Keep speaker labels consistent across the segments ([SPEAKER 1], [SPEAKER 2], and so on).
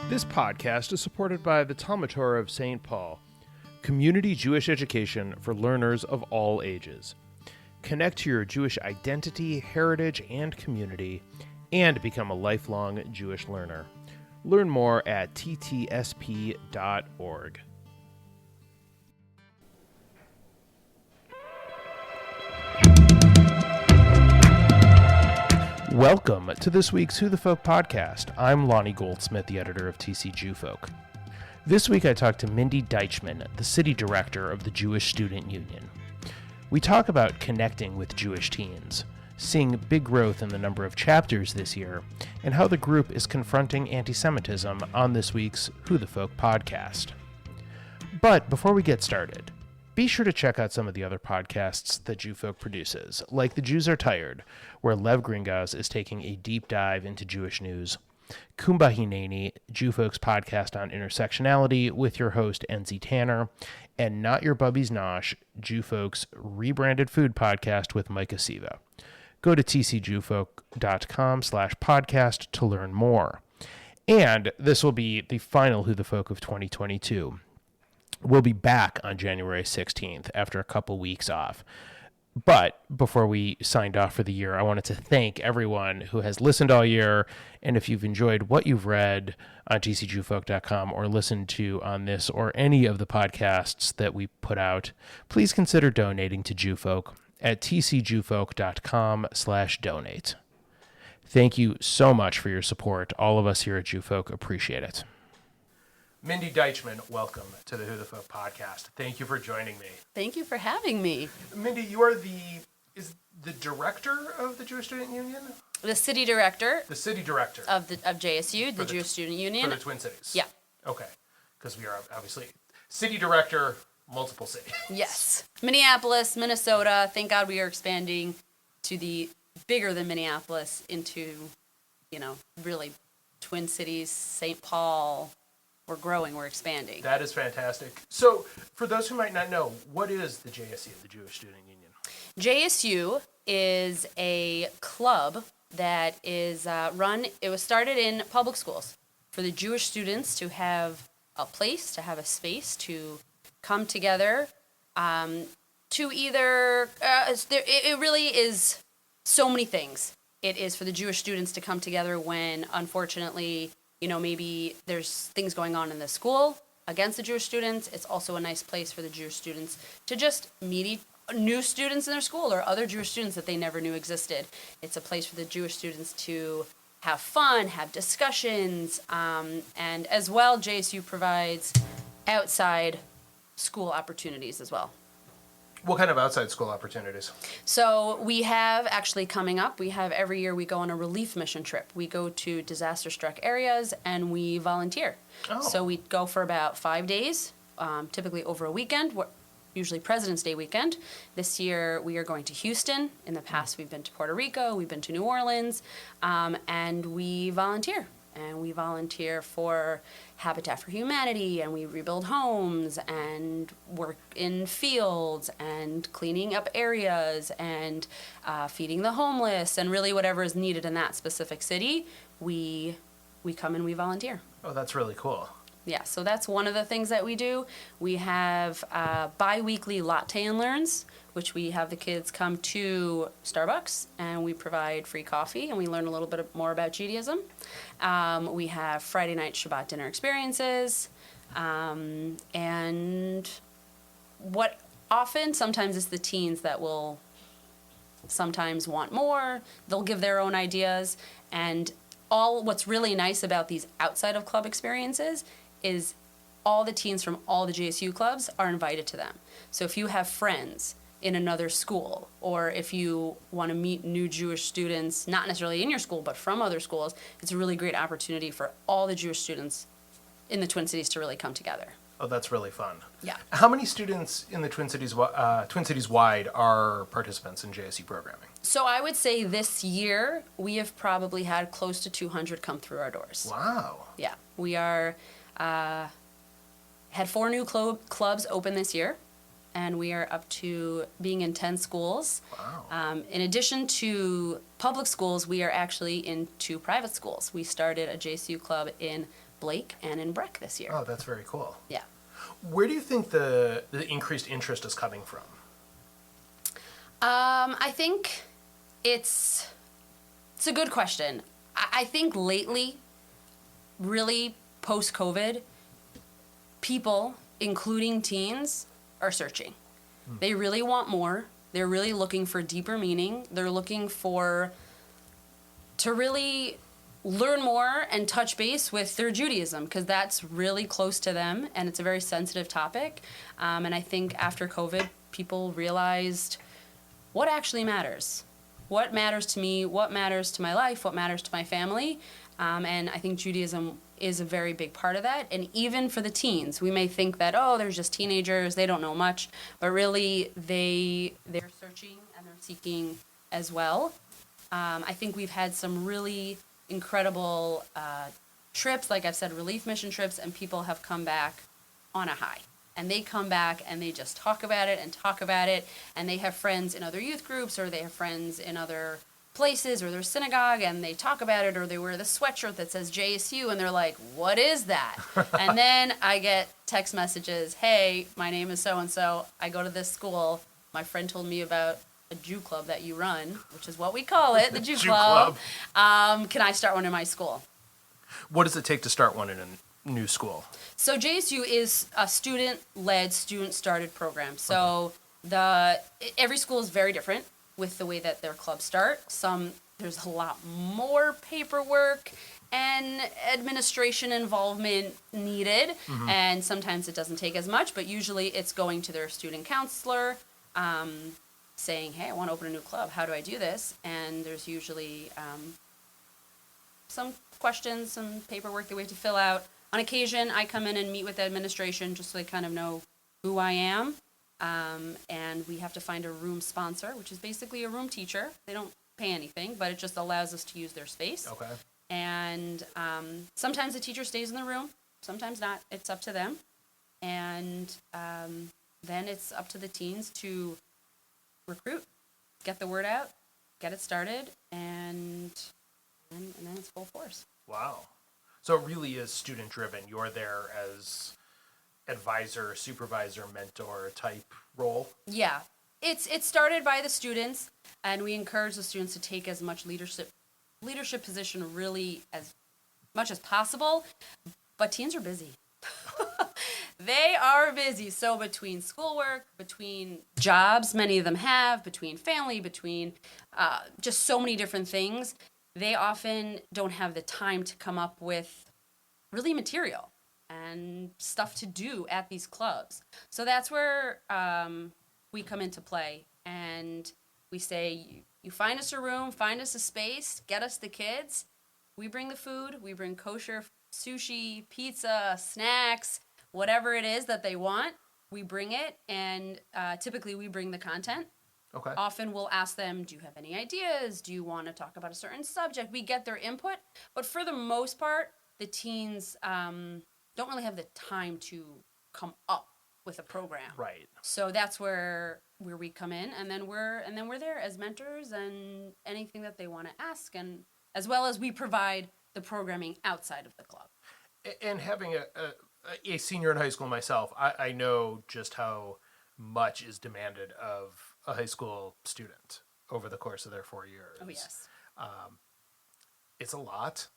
[SPEAKER 1] This podcast is supported by the Talmud Torah of St. Paul, community Jewish education for learners of all ages. Connect to your Jewish identity, heritage, and community, and become a lifelong Jewish learner. Learn more at ttsp.org. Welcome to this week's Who the Folk podcast. I'm Lonnie Goldsmith, the editor of TC Jewfolk. This week I talked to Mindy Daitchman, the city director of the Jewish Student Union. We talk about connecting with Jewish teens, seeing big growth in the number of chapters this year, and how the group is confronting antisemitism on this week's Who the Folk podcast. But before we get started, be sure to check out some of the other podcasts that Jewfolk produces, like The Jews Are Tired, where Lev Gringos is taking a deep dive into Jewish news, Kumba Hineni, Jewfolk's podcast on intersectionality with your host Enzi Tanner, and Not Your Bubby's Nosh, Jewfolk's rebranded food podcast with Micah Siva. Go to tcjewfolk.com/podcast to learn more. And this will be the final Who the Folk of 2022. We'll be back on January 16th after a couple weeks off. But before we signed off for the year, I wanted to thank everyone who has listened all year. And if you've enjoyed what you've read on tcjewfolk.com or listened to on this or any of the podcasts that we put out, please consider donating to Jewfolk at tcjewfolk.com/donate. Thank you so much for your support. All of us here at Jewfolk appreciate it. Mindy Daitchman, welcome to the Who the Folk podcast. Thank you for joining me.
[SPEAKER 2] Thank you for having me.
[SPEAKER 1] Mindy, you are the director of the Jewish Student Union?
[SPEAKER 2] The city director.
[SPEAKER 1] The city director.
[SPEAKER 2] Of JSU, the Jewish Student Union.
[SPEAKER 1] For the Twin Cities.
[SPEAKER 2] Yeah.
[SPEAKER 1] Okay. Because we are obviously city director, multiple cities.
[SPEAKER 2] Yes. Minneapolis, Minnesota. Thank God we are expanding to the bigger than Minneapolis into, really Twin Cities, St. Paul. We're growing, we're expanding.
[SPEAKER 1] That is fantastic. So, for those who might not know, what is the JSU, the Jewish Student Union?
[SPEAKER 2] JSU is a club that is it was started in public schools for the Jewish students to have a place, to have a space, to come together, to either, it really is so many things. It is for the Jewish students to come together when, unfortunately, maybe there's things going on in the school against the Jewish students. It's also a nice place for the Jewish students to just meet new students in their school or other Jewish students that they never knew existed. It's a place for the Jewish students to have fun, have discussions, and as well, JSU provides outside school opportunities as well.
[SPEAKER 1] What kind of outside school opportunities?
[SPEAKER 2] So we have actually coming up, every year we go on a relief mission trip. We go to disaster-struck areas and we volunteer. Oh. So we go for about 5 days, typically over a weekend, usually President's Day weekend. This year we are going to Houston. In the past we've been to Puerto Rico, we've been to New Orleans, and we volunteer. And we volunteer for Habitat for Humanity, and we rebuild homes and work in fields and cleaning up areas and feeding the homeless and really whatever is needed in that specific city, we come and we volunteer.
[SPEAKER 1] Oh, that's really cool.
[SPEAKER 2] Yeah, so that's one of the things that we do. We have bi-weekly latte and learns, which we have the kids come to Starbucks, and we provide free coffee, and we learn a little bit more about Judaism. We have Friday night Shabbat dinner experiences, and sometimes it's the teens that will sometimes want more. They'll give their own ideas, and what's really nice about these outside of club experiences is all the teens from all the JSU clubs are invited to them. So if you have friends in another school, or if you want to meet new Jewish students, not necessarily in your school, but from other schools, it's a really great opportunity for all the Jewish students in the Twin Cities to really come together.
[SPEAKER 1] Oh, that's really fun.
[SPEAKER 2] Yeah.
[SPEAKER 1] How many students in the Twin Cities wide are participants in JSU programming?
[SPEAKER 2] So I would say this year we have probably had close to 200 come through our doors.
[SPEAKER 1] Wow.
[SPEAKER 2] Yeah. We are had 4 new clubs open this year, and we are up to being in 10 schools.
[SPEAKER 1] Wow.
[SPEAKER 2] In addition to public schools, we are actually in 2 private schools. We started a JSU club in Blake and in Breck this year.
[SPEAKER 1] Oh, that's very cool.
[SPEAKER 2] Yeah.
[SPEAKER 1] Where do you think the increased interest is coming from?
[SPEAKER 2] I think it's a good question. I think lately, really post-COVID, people, including teens, are searching. They really want more. They're really looking for deeper meaning. They're looking to really learn more and touch base with their Judaism, because that's really close to them and it's a very sensitive topic. And I think after COVID, people realized what actually matters. What matters to me, what matters to my life, what matters to my family. And I think Judaism is a very big part of that. And even for the teens, we may think that, oh, they're just teenagers, they don't know much. But really, they're searching and they're seeking as well. I think we've had some really incredible trips, like I've said, relief mission trips, and people have come back on a high. And they come back and they just talk about it, and they have friends in other youth groups, or they have friends in other places, or their synagogue, and they talk about it, or they wear the sweatshirt that says JSU, and they're like, what is that? And then I get text messages, hey, my name is so-and-so, I go to this school, my friend told me about a Jew club that you run, which is what we call it, the Jew club. Can I start one in my school?
[SPEAKER 1] What does it take to start one in a new school? So
[SPEAKER 2] JSU is a student-led, student-started program. So every school is very different with the way that their clubs start. There's a lot more paperwork and administration involvement needed, and sometimes it doesn't take as much, but usually it's going to their student counselor, saying, hey, I want to open a new club. How do I do this? And there's usually some questions, some paperwork that we have to fill out. On occasion, I come in and meet with the administration just so they kind of know who I am. And we have to find a room sponsor, which is basically a room teacher. They don't pay anything, but it just allows us to use their space.
[SPEAKER 1] Okay.
[SPEAKER 2] And sometimes the teacher stays in the room, sometimes not. It's up to them. And then it's up to the teens to recruit, get the word out, get it started, and then it's full force.
[SPEAKER 1] Wow. So it really is student driven. You're there as advisor, supervisor, mentor type role?
[SPEAKER 2] Yeah. It's started by the students, and we encourage the students to take as much leadership position really as much as possible. But teens are busy. They are busy. So between schoolwork, between jobs many of them have, between family, between just so many different things, they often don't have the time to come up with really material and stuff to do at these clubs. So that's where we come into play, and we say, you find us a room, find us a space, get us the kids. We bring the food, we bring kosher sushi, pizza, snacks, whatever it is that they want, we bring it, and typically we bring the content.
[SPEAKER 1] Okay.
[SPEAKER 2] Often we'll ask them, do you have any ideas? Do you want to talk about a certain subject? We get their input, but for the most part, the teens don't really have the time to come up with a program.
[SPEAKER 1] Right.
[SPEAKER 2] So that's where we come in, and then we're there as mentors and anything that they want to ask, and as well as we provide the programming outside of the club.
[SPEAKER 1] And having a senior in high school myself, I know just how much is demanded of a high school student over the course of their 4 years.
[SPEAKER 2] Oh, yes.
[SPEAKER 1] It's a lot.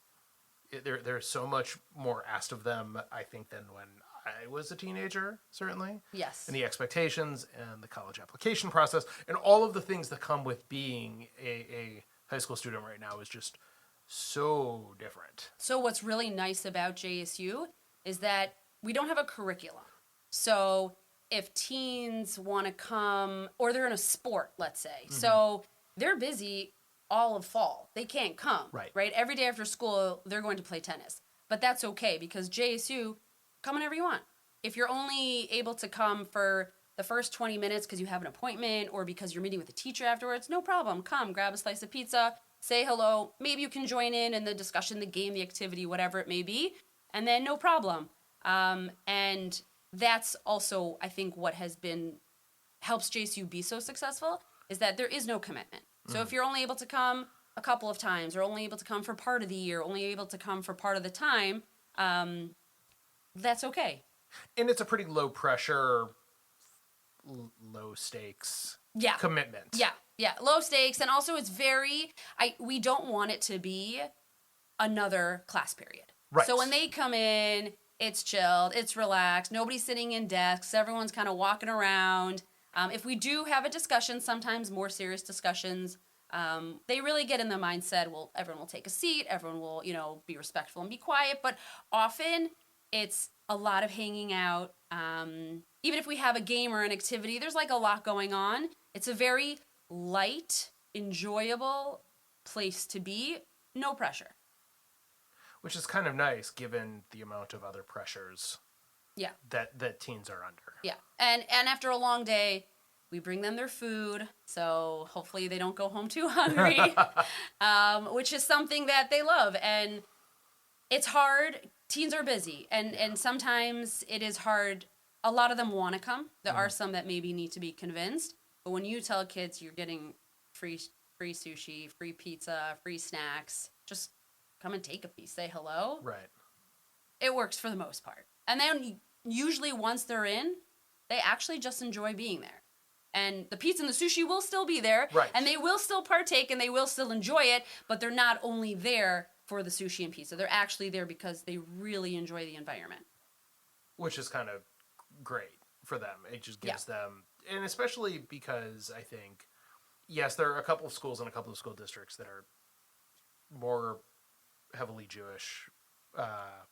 [SPEAKER 1] There's so much more asked of them, I think, than when I was a teenager, certainly.
[SPEAKER 2] Yes.
[SPEAKER 1] And the expectations and the college application process and all of the things that come with being a high school student right now is just so different.
[SPEAKER 2] So what's really nice about JSU is that we don't have a curriculum. So if teens want to come, or they're in a sport, let's say, so they're busy all of fall. They can't come, right? Every day after school, they're going to play tennis. But that's okay, because JSU, come whenever you want. If you're only able to come for the first 20 minutes because you have an appointment or because you're meeting with a teacher afterwards, no problem. Come, grab a slice of pizza, say hello. Maybe you can join in the discussion, the game, the activity, whatever it may be, and then no problem. And that's also, I think, what helps JSU be so successful, is that there is no commitment. So if you're only able to come a couple of times, or only able to come for part of the year, only able to come for part of the time, That's okay.
[SPEAKER 1] And it's a pretty low pressure, low stakes commitment.
[SPEAKER 2] Yeah, low stakes, and also it's we don't want it to be another class period.
[SPEAKER 1] Right.
[SPEAKER 2] So when they come in, it's chilled, it's relaxed, nobody's sitting in desks, everyone's kind of walking around. If we do have a discussion, sometimes more serious discussions, they really get in the mindset, well, everyone will take a seat, everyone will, be respectful and be quiet, but often it's a lot of hanging out. Even if we have a game or an activity, there's like a lot going on. It's a very light, enjoyable place to be, no pressure.
[SPEAKER 1] Which is kind of nice given the amount of other pressures that teens are under.
[SPEAKER 2] Yeah. And after a long day, we bring them their food, so hopefully they don't go home too hungry, which is something that they love. And it's hard. Teens are busy, and sometimes it is hard. A lot of them want to come. There are some that maybe need to be convinced. But when you tell kids you're getting free sushi, free pizza, free snacks, just come and take a piece, say hello.
[SPEAKER 1] Right.
[SPEAKER 2] It works for the most part. And then usually once they're in, they actually just enjoy being there. And the pizza and the sushi will still be there.
[SPEAKER 1] Right.
[SPEAKER 2] And they will still partake and they will still enjoy it, but they're not only there for the sushi and pizza. They're actually there because they really enjoy the environment.
[SPEAKER 1] Which is kind of great for them. It just gives them, and especially because I think, yes, there are a couple of schools and a couple of school districts that are more heavily Jewish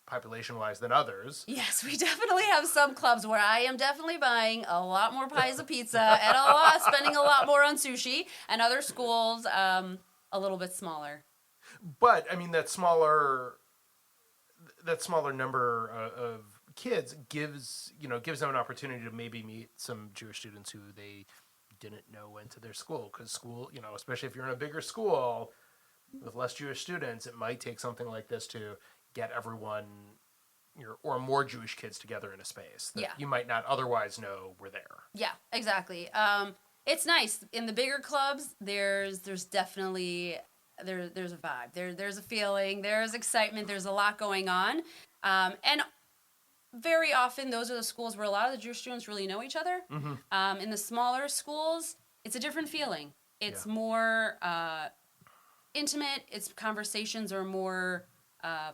[SPEAKER 1] population-wise than others.
[SPEAKER 2] Yes, we definitely have some clubs where I am definitely buying a lot more pies of pizza and spending a lot more on sushi, and other schools a little bit smaller.
[SPEAKER 1] But I mean, that smaller number of kids gives them an opportunity to maybe meet some Jewish students who they didn't know went to their school, because school, especially if you're in a bigger school with less Jewish students, it might take something like this to get everyone or more Jewish kids together in a space that you might not otherwise know were there. Yeah,
[SPEAKER 2] exactly. It's nice in the bigger clubs. There's definitely there's a vibe. There's a feeling. There's excitement. There's a lot going on, and very often those are the schools where a lot of the Jewish students really know each other. Mm-hmm. In the smaller schools, it's a different feeling. It's more intimate. Its conversations are more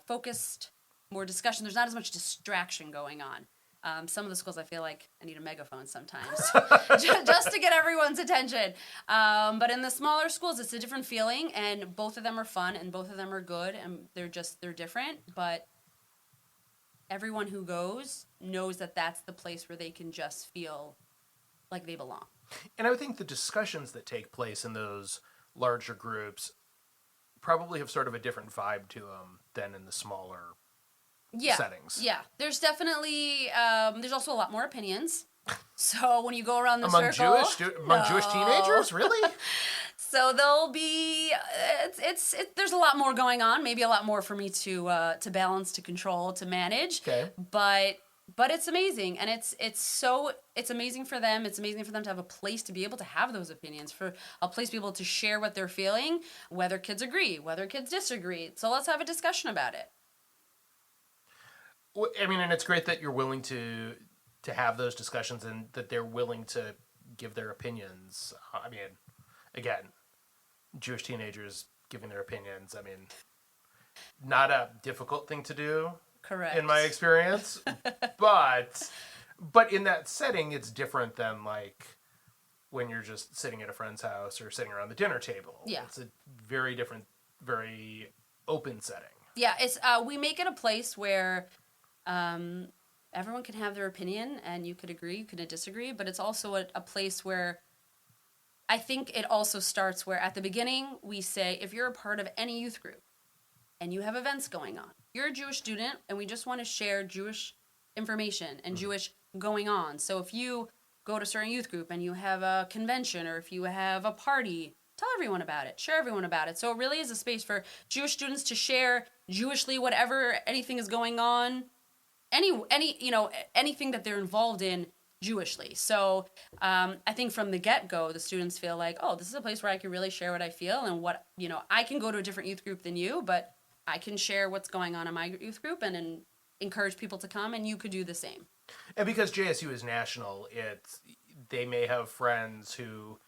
[SPEAKER 2] focused, more discussion. There's not as much distraction going on. Some of the schools, I feel like I need a megaphone sometimes just to get everyone's attention. But in the smaller schools, it's a different feeling, and both of them are fun, and both of them are good, and they're different. But everyone who goes knows that that's the place where they can just feel like they belong.
[SPEAKER 1] And I would think the discussions that take place in those larger groups probably have sort of a different vibe to them than in the smaller settings.
[SPEAKER 2] Yeah, there's definitely, there's also a lot more opinions. So when you go around the circle...
[SPEAKER 1] Among Jewish teenagers? Really?
[SPEAKER 2] So there'll be, there's a lot more going on, maybe a lot more for me to balance, to control, to manage.
[SPEAKER 1] Okay.
[SPEAKER 2] But it's amazing, and it's amazing for them. It's amazing for them to have a place to be able to have those opinions, for a place to be able to share what they're feeling, whether kids agree, whether kids disagree. So let's have a discussion about it.
[SPEAKER 1] I mean, and it's great that you're willing to have those discussions and that they're willing to give their opinions. I mean, again, Jewish teenagers giving their opinions, I mean, not a difficult thing to do.
[SPEAKER 2] Correct.
[SPEAKER 1] In my experience. but in that setting, it's different than like when you're just sitting at a friend's house or sitting around the dinner table.
[SPEAKER 2] Yeah.
[SPEAKER 1] It's a very different, very open setting.
[SPEAKER 2] Yeah, it's we make it a place where everyone can have their opinion, and you could agree, you could disagree, but it's also a place where I think it also starts where at the beginning we say, if you're a part of any youth group and you have events going on, you're a Jewish student and we just want to share Jewish information and Jewish going on. So if you go to a certain youth group and you have a convention, or if you have a party, tell everyone about it, share everyone about it. So it really is a space for Jewish students to share Jewishly whatever, anything is going on, anything that they're involved in Jewishly. So I think from the get-go, the students feel like, oh, this is a place where I can really share what I feel, and what, I can go to a different youth group than you, but I can share what's going on in my youth group, and encourage people to come, and you could do the same.
[SPEAKER 1] And because JSU is national, they may have friends who,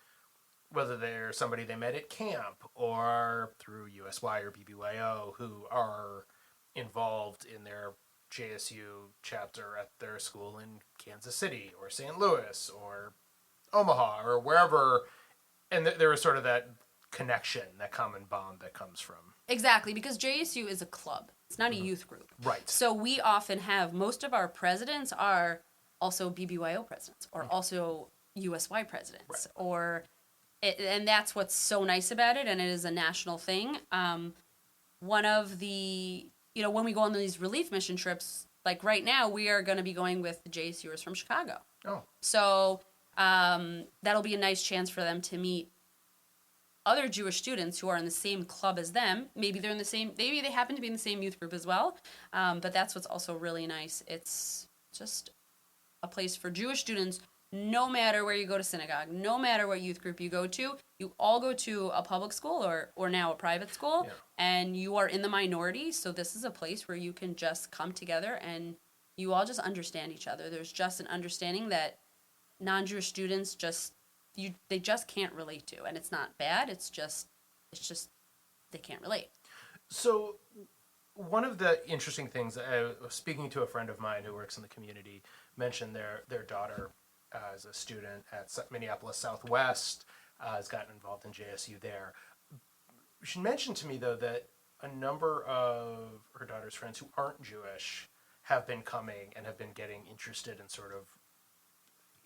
[SPEAKER 1] whether they're somebody they met at camp or through USY or BBYO, who are involved in their JSU chapter at their school in Kansas City or St. Louis or Omaha or wherever, and there is sort of that connection, that common bond that comes from.
[SPEAKER 2] Exactly, because JSU is a club. It's not a youth group.
[SPEAKER 1] Right.
[SPEAKER 2] So we often have, most of our presidents are also BBYO presidents or also USY presidents. And that's what's so nice about it, and it is a national thing. One of the, when we go on these relief mission trips, like right now, we are going to be going with the JSUers from Chicago.
[SPEAKER 1] Oh.
[SPEAKER 2] So that'll be a nice chance for them to meet other Jewish students who are in the same club as them. Maybe they happen to be in the same youth group as well. But that's what's also really nice. It's just a place for Jewish students, no matter where you go to synagogue, no matter what youth group you go to. You all go to a public school or now a private school, and you are in the minority. So this is a place where you can just come together and you all just understand each other. There's just an understanding that non-Jewish students they just can't relate to, and it's not bad. It's just they can't relate.
[SPEAKER 1] So one of the interesting things, speaking to a friend of mine who works in the community, mentioned their daughter as a student at Minneapolis Southwest has gotten involved in JSU there. She mentioned to me, though, that a number of her daughter's friends who aren't Jewish have been coming and have been getting interested in sort of,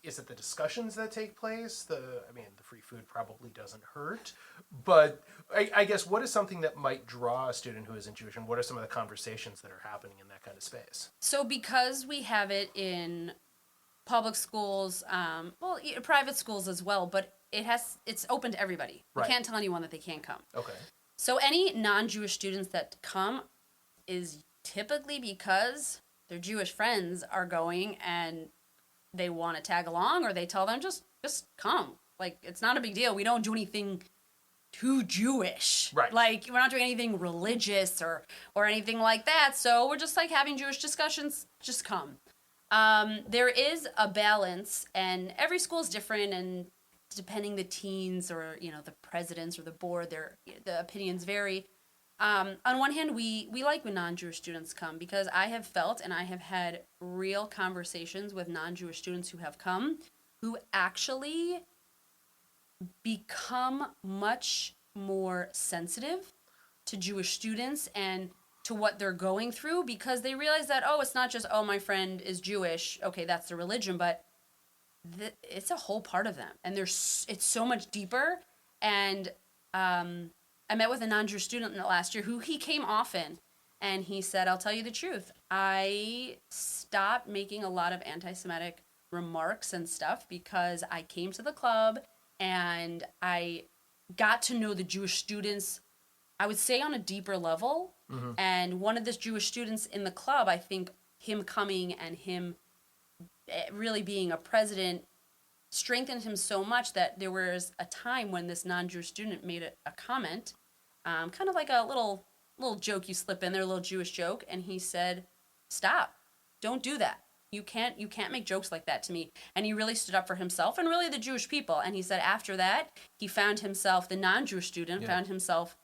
[SPEAKER 1] is it the discussions that take place? The free food probably doesn't hurt, but I guess what is something that might draw a student who isn't Jewish, and what are some of the conversations that are happening in that kind of space?
[SPEAKER 2] So because we have it in public schools, private schools as well, but it's open to everybody.
[SPEAKER 1] Right.
[SPEAKER 2] You can't tell anyone that they can't come.
[SPEAKER 1] Okay.
[SPEAKER 2] So any non-Jewish students that come is typically because their Jewish friends are going and they want to tag along, or they tell them just come. Like, it's not a big deal. We don't do anything too Jewish.
[SPEAKER 1] Right.
[SPEAKER 2] Like, we're not doing anything religious or anything like that. So we're just like having Jewish discussions. Just come. There is a balance, and every school is different, and depending the teens or the presidents or the board, the opinions vary. On one hand, we like when non-Jewish students come, because I have felt and I have had real conversations with non-Jewish students who have come, who actually become much more sensitive to Jewish students and to what they're going through, because they realize that, it's not just, my friend is Jewish, okay, that's the religion, but it's a whole part of them, and it's so much deeper. And I met with a non-Jewish student last year who he came often, and he said, I'll tell you the truth, I stopped making a lot of anti-Semitic remarks and stuff because I came to the club and I got to know the Jewish students, I would say, on a deeper level. Mm-hmm. And one of the Jewish students in the club, I think him coming and him really being a president strengthened him so much that there was a time when this non-Jewish student made a comment, kind of like a little joke you slip in there, a little Jewish joke, and he said, "Stop, don't do that. You can't make jokes like that to me." And he really stood up for himself and really the Jewish people. And he said after that, he found himself, the non-Jewish student found himself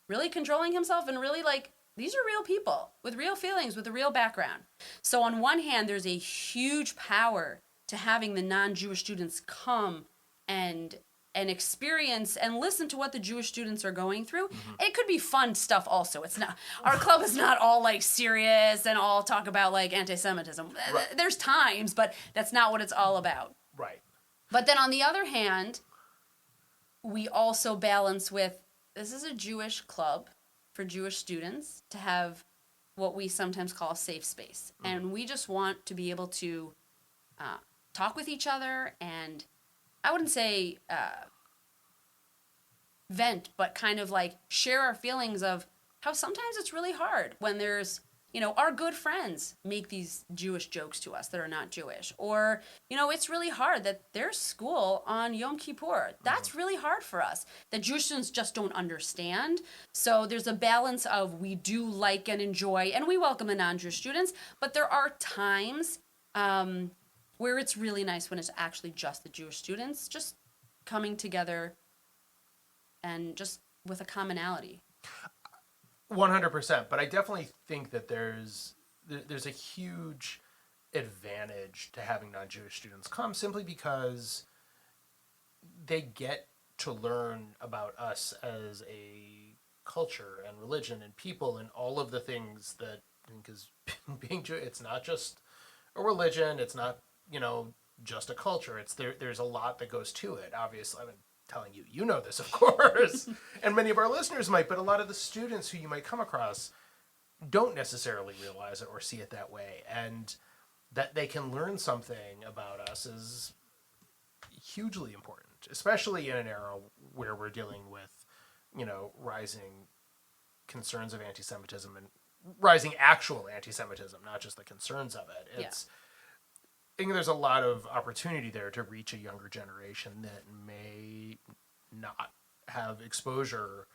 [SPEAKER 2] really controlling himself and really like, these are real people with real feelings, with a real background. So on one hand, there's a huge power to having the non-Jewish students come and experience and listen to what the Jewish students are going through. Mm-hmm. It could be fun stuff also. It's not, our club is not all like serious and all talk about like antisemitism. Right. There's times, but that's not what it's all about.
[SPEAKER 1] Right.
[SPEAKER 2] But then on the other hand, we also balance with, this is a Jewish club for Jewish students to have what we sometimes call a safe space. Mm-hmm. And we just want to be able to talk with each other, and I wouldn't say vent, but kind of like share our feelings of how sometimes it's really hard when there's, our good friends make these Jewish jokes to us that are not Jewish. Or, it's really hard that there's school on Yom Kippur. That's really hard for us. The Jewish students just don't understand. So there's a balance of we do like and enjoy, and we welcome the non-Jewish students, but there are times where it's really nice when it's actually just the Jewish students just coming together and just with a commonality.
[SPEAKER 1] 100%, but I definitely think that there's a huge advantage to having non-Jewish students come simply because they get to learn about us as a culture and religion and people and all of the things that, because being Jewish, it's not just a religion, it's not, just a culture. There's a lot that goes to it. Obviously, I've been telling you, you know this, of course, and many of our listeners might, but a lot of the students who you might come across don't necessarily realize it or see it that way, and that they can learn something about us is hugely important, especially in an era where we're dealing with, rising concerns of anti-Semitism and rising actual anti-Semitism, not just the concerns of it. I think there's a lot of opportunity there to reach a younger generation that may not have exposure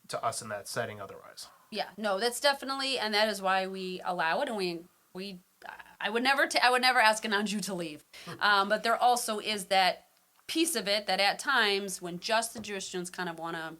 [SPEAKER 1] to us in that setting otherwise.
[SPEAKER 2] Yeah, no, that's definitely, and that is why we allow it, and we I would never ask a non-Jew to leave, but there also is that piece of it that at times when just the Jewish students kind of want to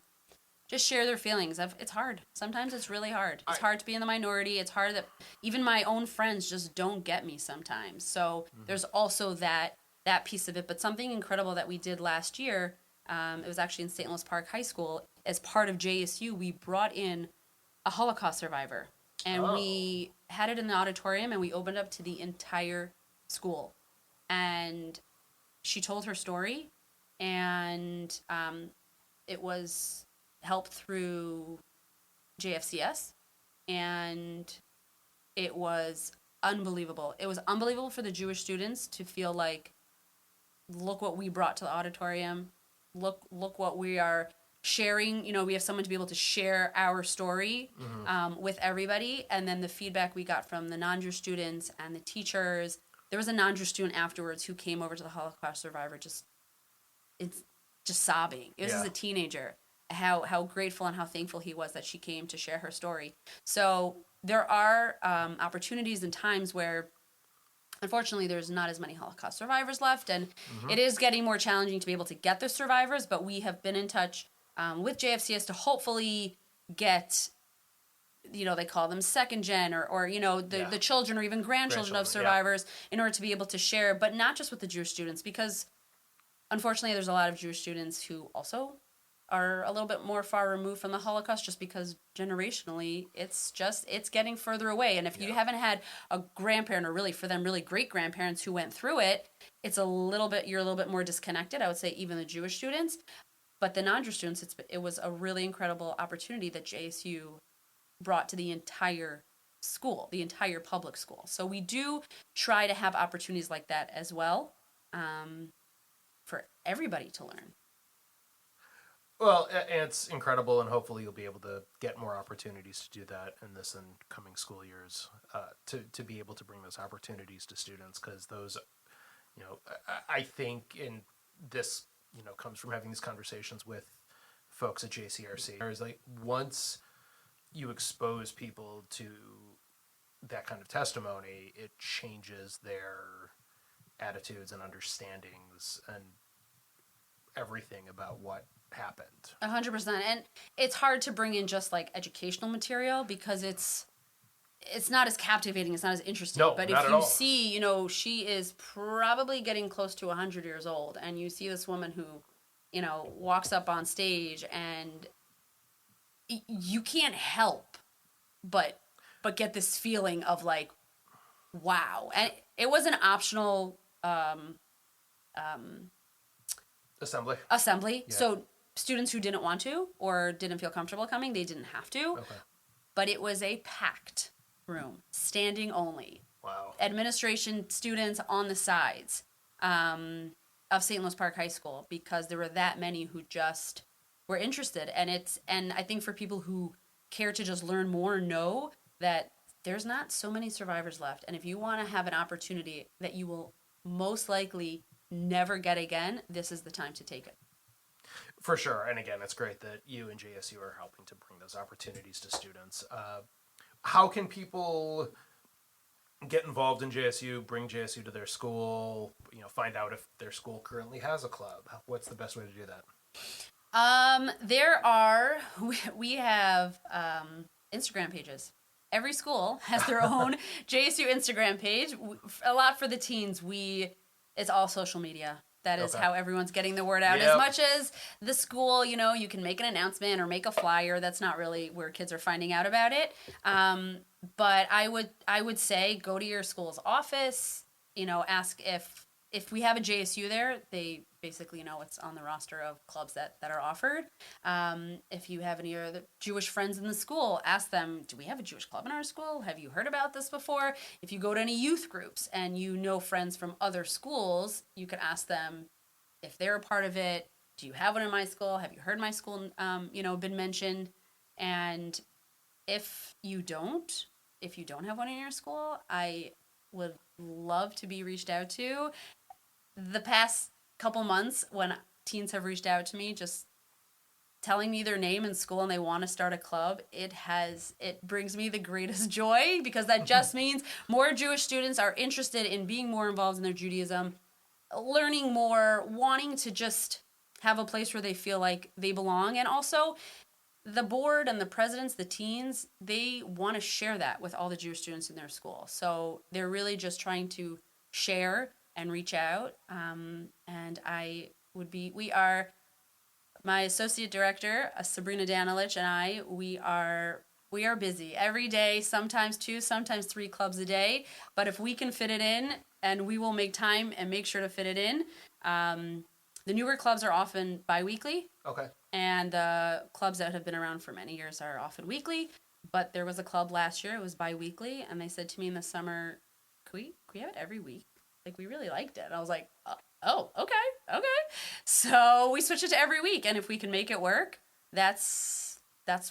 [SPEAKER 2] just share their feelings. It's hard. Sometimes it's really hard. It's hard to be in the minority. It's hard that even my own friends just don't get me sometimes. So there's also that piece of it. But something incredible that we did last year, it was actually in St. Louis Park High School. As part of JSU, we brought in a Holocaust survivor. And we had it in the auditorium, and we opened up to the entire school. And she told her story, and it was helped through JFCS, and it was unbelievable. It was unbelievable for the Jewish students to feel like, look what we brought to the auditorium, look what we are sharing. We have someone to be able to share our story with everybody. And then the feedback we got from the non-Jewish students and the teachers. There was a non-Jewish student afterwards who came over to the Holocaust survivor just sobbing. It was as a teenager. How grateful and how thankful he was that she came to share her story. So there are opportunities and times where, unfortunately, there's not as many Holocaust survivors left, and it is getting more challenging to be able to get the survivors, but we have been in touch with JFCS to hopefully get, they call them second gen or the children or even grandchildren of survivors in order to be able to share, but not just with the Jewish students, because unfortunately there's a lot of Jewish students who also are a little bit more far removed from the Holocaust, just because generationally it's getting further away. And if you haven't had a grandparent, or really for them, really great grandparents who went through it, you're a little bit more disconnected. I would say even the Jewish students, but the non-Jewish students, it was a really incredible opportunity that JSU brought to the entire school, the entire public school. So we do try to have opportunities like that as well, for everybody to learn.
[SPEAKER 1] Well, it's incredible, and hopefully you'll be able to get more opportunities to do that in this and coming school years, to be able to bring those opportunities to students, because those, I think in this, comes from having these conversations with folks at JCRC. There's like, once you expose people to that kind of testimony, it changes their attitudes and understandings and everything about what happened.
[SPEAKER 2] 100%. And it's hard to bring in just like educational material because it's not as captivating, it's not as interesting.
[SPEAKER 1] No,
[SPEAKER 2] but
[SPEAKER 1] not
[SPEAKER 2] if
[SPEAKER 1] at
[SPEAKER 2] you
[SPEAKER 1] all.
[SPEAKER 2] see, she is probably getting close to 100 years old, and you see this woman who, walks up on stage, and you can't help but get this feeling of like, wow. And it was an optional assembly. Yeah. So students who didn't want to or didn't feel comfortable coming, they didn't have to. Okay. But it was a packed room, standing only.
[SPEAKER 1] Wow.
[SPEAKER 2] Administration, students on the sides of St. Louis Park High School, because there were that many who just were interested. And I think for people who care to just learn more, know that there's not so many survivors left. And if you want to have an opportunity that you will most likely never get again, this is the time to take it.
[SPEAKER 1] For sure. And again, it's great that you and JSU are helping to bring those opportunities to students. How can people get involved in JSU, bring JSU to their school, find out if their school currently has a club? What's the best way to do that?
[SPEAKER 2] We have Instagram pages. Every school has their own JSU Instagram page. A lot for the teens. It's all social media. That is how everyone's getting the word out. Yep. As much as the school, you can make an announcement or make a flyer. That's not really where kids are finding out about it. But I would say go to your school's office. Ask if we have a JSU there. They basically know what's on the roster of clubs that are offered. If you have any other Jewish friends in the school, ask them, do we have a Jewish club in our school? Have you heard about this before? If you go to any youth groups and you know friends from other schools, you can ask them if they're a part of it. Do you have one in my school? Have you heard my school, been mentioned? And if you don't have one in your school, I would love to be reached out to. The past couple months, when teens have reached out to me just telling me their name in school and they want to start a club, it brings me the greatest joy, because that just means more Jewish students are interested in being more involved in their Judaism, learning more, wanting to just have a place where they feel like they belong. And also the board and the presidents, the teens, they want to share that with all the Jewish students in their school. So they're really just trying to share and reach out. And my associate director, Sabrina Danilich, and we are busy every day, sometimes 2, sometimes 3 clubs a day. But if we can fit it in, and we will make time and make sure to fit it in. The newer clubs are often bi-weekly. Okay. And the clubs that have been around for many years are often weekly. But there was a club last year, it was bi-weekly, and they said to me in the summer, can we have it every week? Like, we really liked it. And I was like, oh, okay. So we switched it to every week, and if we can make it work, that's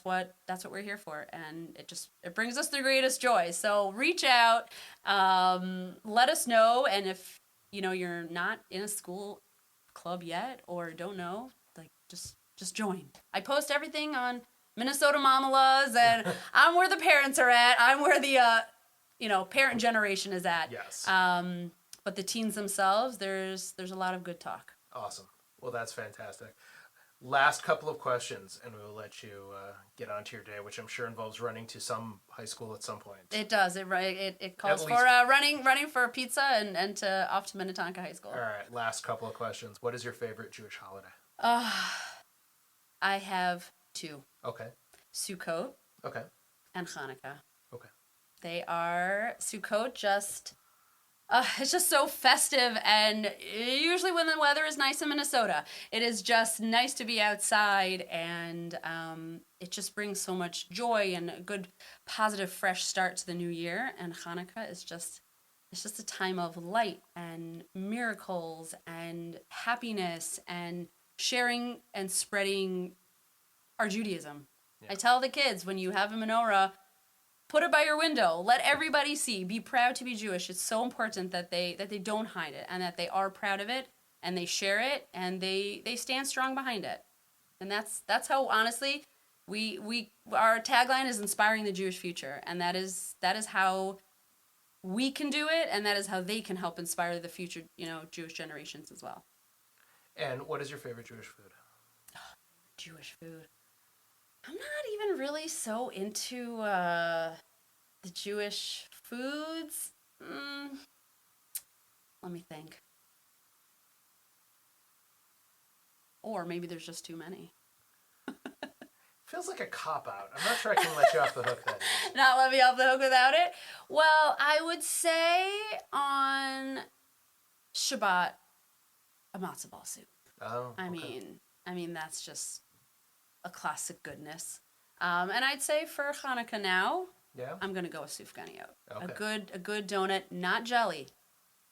[SPEAKER 2] what we're here for, and it brings us the greatest joy. So reach out, let us know, and if you're not in a school club yet or don't know, like just join. I post everything on Minnesota Mama Laws, and I'm where the parents are at. I'm where the parent generation is at. Yes. But the teens themselves, there's a lot of good talk.
[SPEAKER 1] Awesome. Well, that's fantastic. Last couple of questions, and we will let you get on to your day, which I'm sure involves running to some high school at some point.
[SPEAKER 2] It does. It calls for running for pizza and off to Minnetonka High School.
[SPEAKER 1] All right. Last couple of questions. What is your favorite Jewish holiday?
[SPEAKER 2] I have 2.
[SPEAKER 1] Okay.
[SPEAKER 2] Sukkot.
[SPEAKER 1] Okay.
[SPEAKER 2] And Hanukkah.
[SPEAKER 1] Okay.
[SPEAKER 2] They are Sukkot it's just so festive, and usually when the weather is nice in Minnesota, it is just nice to be outside, and it just brings so much joy and a good, positive, fresh start to the new year. And Hanukkah is just a time of light and miracles and happiness and sharing and spreading our Judaism. Yeah. I tell the kids, when you have a menorah, put it by your window. Let everybody see. Be proud to be Jewish. It's so important that they don't hide it, and that they are proud of it, and they share it, and they stand strong behind it. And that's how, honestly, our tagline is inspiring the Jewish future, and that is how we can do it, and that is how they can help inspire the future, Jewish generations as well.
[SPEAKER 1] And what is your favorite Jewish food?
[SPEAKER 2] Jewish food. I'm not even really so into the Jewish foods. Let me think. Or maybe there's just too many.
[SPEAKER 1] Feels like a cop-out. I'm not sure I can let you off the hook that easy.
[SPEAKER 2] Not let me off the hook without it? Well, I would say on Shabbat, a matzo ball soup.
[SPEAKER 1] Oh,
[SPEAKER 2] I mean, that's just a classic goodness. And I'd say for Hanukkah now, I'm going to go with sufganiyot. Okay. A good donut, not jelly.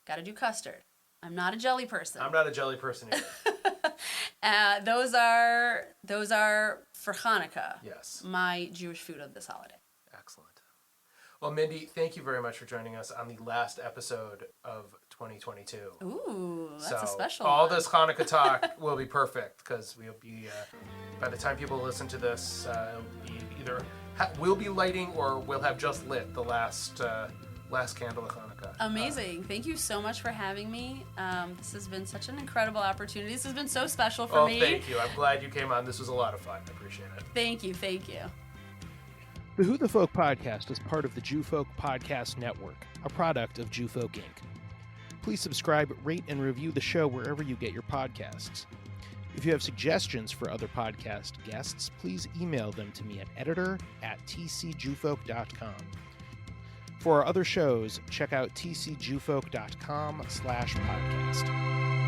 [SPEAKER 2] Got to do custard. I'm not a jelly person.
[SPEAKER 1] I'm not a jelly person either.
[SPEAKER 2] Those are for Hanukkah.
[SPEAKER 1] Yes.
[SPEAKER 2] My Jewish food of this holiday.
[SPEAKER 1] Excellent. Well, Mindy, thank you very much for joining us on the last episode of 2022.
[SPEAKER 2] Ooh, that's a special
[SPEAKER 1] all
[SPEAKER 2] one.
[SPEAKER 1] this Hanukkah talk will be perfect because we'll be, by the time people listen to this, it'll be either we'll be lighting or we'll have just lit the last candle of Hanukkah.
[SPEAKER 2] Amazing. Thank you so much for having me. This has been such an incredible opportunity. This has been so special for me.
[SPEAKER 1] Oh, thank you. I'm glad you came on. This was a lot of fun. I appreciate it.
[SPEAKER 2] Thank you. Thank you.
[SPEAKER 1] The Who the Folk podcast is part of the Jew Folk Podcast Network, a product of Jew Folk Inc. Please subscribe, rate, and review the show wherever you get your podcasts. If you have suggestions for other podcast guests, please email them to me at editor@tcjewfolk.com. For our other shows, check out tcjewfolk.com/podcast.